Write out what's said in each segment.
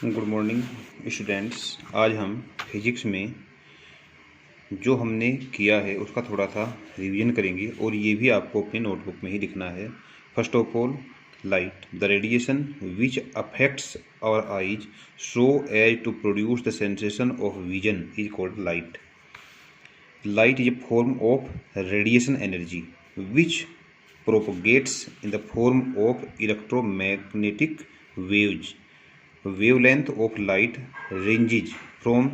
Good morning students. आज हम physics में जो हमने किया है उसका थोड़ा सा रिवीजन करेंगे और ये भी आपको अपनी नोटबुक में ही लिखना है। First of all, light, the radiation which affects our eyes so as to produce the sensation of vision is called light. Light is a form of radiation energy which propagates in the form of electromagnetic waves. Wavelength of light ranges from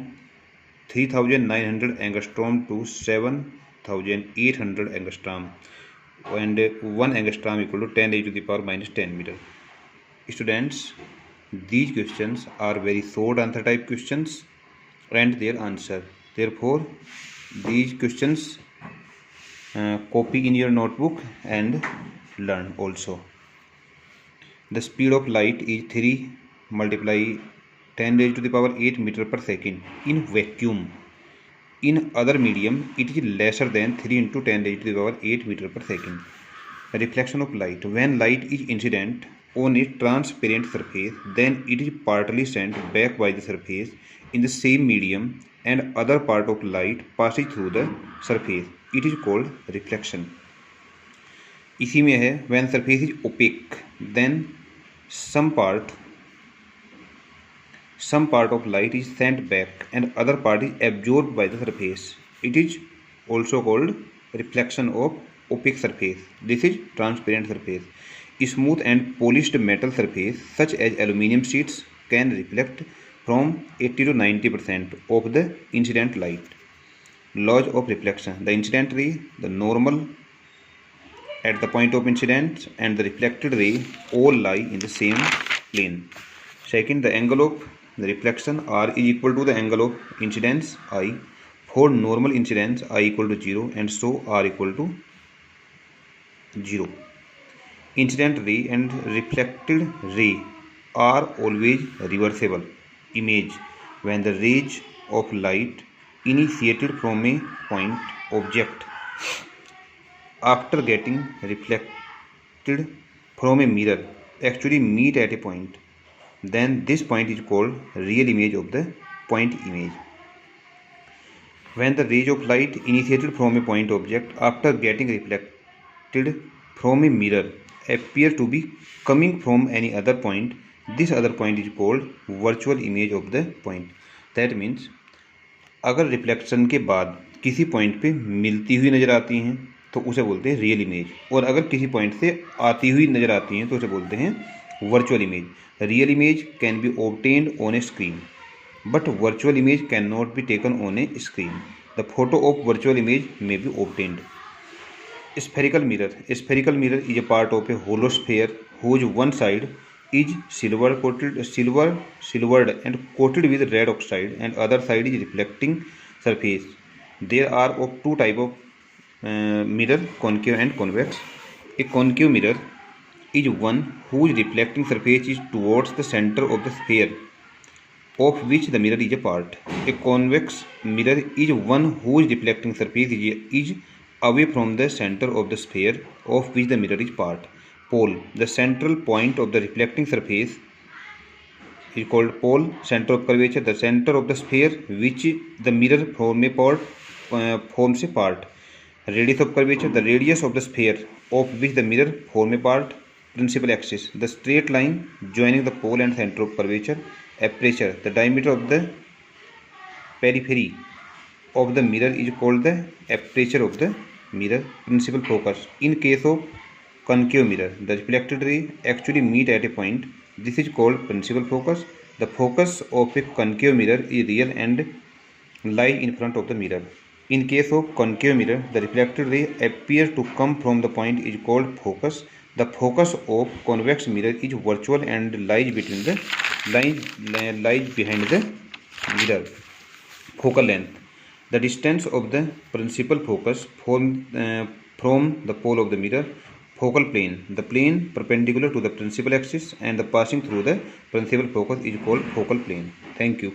3900 angstrom to 7800 angstrom, and 1 angstrom equal to 10 raised to the power minus 10 meter. Students, these questions are very short answer type questions and their answer. Therefore, these questions copy in your notebook and learn also. The speed of light is 3 multiply 10 raised to the power 8 meter per second in vacuum. In other medium, it is lesser than 3 into 10 raised to the power 8 meter per second. Reflection of light. When light is incident on a transparent surface, then it is partly sent back by the surface in the same medium and other part of light passes through the surface. It is called reflection. इसी में है when surface is opaque, then some part of light is sent back and other part is absorbed by the surface. It is also called reflection of opaque surface. This is transparent surface. Smooth and polished metal surface such as aluminum sheets can reflect from 80 to 90% of the incident light. Laws of reflection. The incident ray, the normal at the point of incidence, and the reflected ray all lie in the same plane. Second, the angle of the reflection R is equal to the angle of incidence I. For normal incidence I equal to 0 and so R equal to 0. Incident ray and reflected ray are always reversible image when the rays of light initiated from a point object after getting reflected from a mirror actually meet at a point, then this point is called real image of the point image. When the rays of light initiated from a point object after getting reflected from a mirror appear to be coming from any other point, this other point is called virtual image of the point. That means अगर reflection के बाद किसी point पे मिलती हुई नज़र आती हैं तो उसे बोलते हैं रियल इमेज, और अगर किसी पॉइंट से आती हुई नज़र आती हैं तो उसे बोलते हैं virtual image. Real image can be obtained on A screen but virtual image can not be taken on A screen. The photo of virtual image may be obtained. Spherical mirror. A spherical mirror is a part of a hollow sphere whose one side is silvered and coated with red oxide and other side is reflecting surface. There are of two type of mirror, concave and convex. A concave mirror is one whose reflecting surface is towards the center of the sphere of which the mirror is a part. A convex mirror is one whose reflecting surface is away from the center of the sphere of which the mirror is part. Pole. The central point of the reflecting surface is called pole. Center of curvature. The center of the sphere which the mirror forms a part. Radius of curvature. The radius of the sphere of which the mirror forms a part. Principal axis. The straight line joining the pole and center of curvature. Aperture. The diameter of the periphery of the mirror is called the aperture of the mirror. Principal focus. In case of concave mirror, the reflected ray actually meet at a point. This is called principal focus. The focus of a concave mirror is real and lie in front of the mirror. In case of concave mirror, the reflected ray appears to come from the point is called focus. The focus of convex mirror is virtual and lies behind the mirror. Focal length. The distance of the principal focus from the pole of the mirror. Focal plane. The plane perpendicular to the principal axis and the passing through the principal focus is called focal plane. Thank you.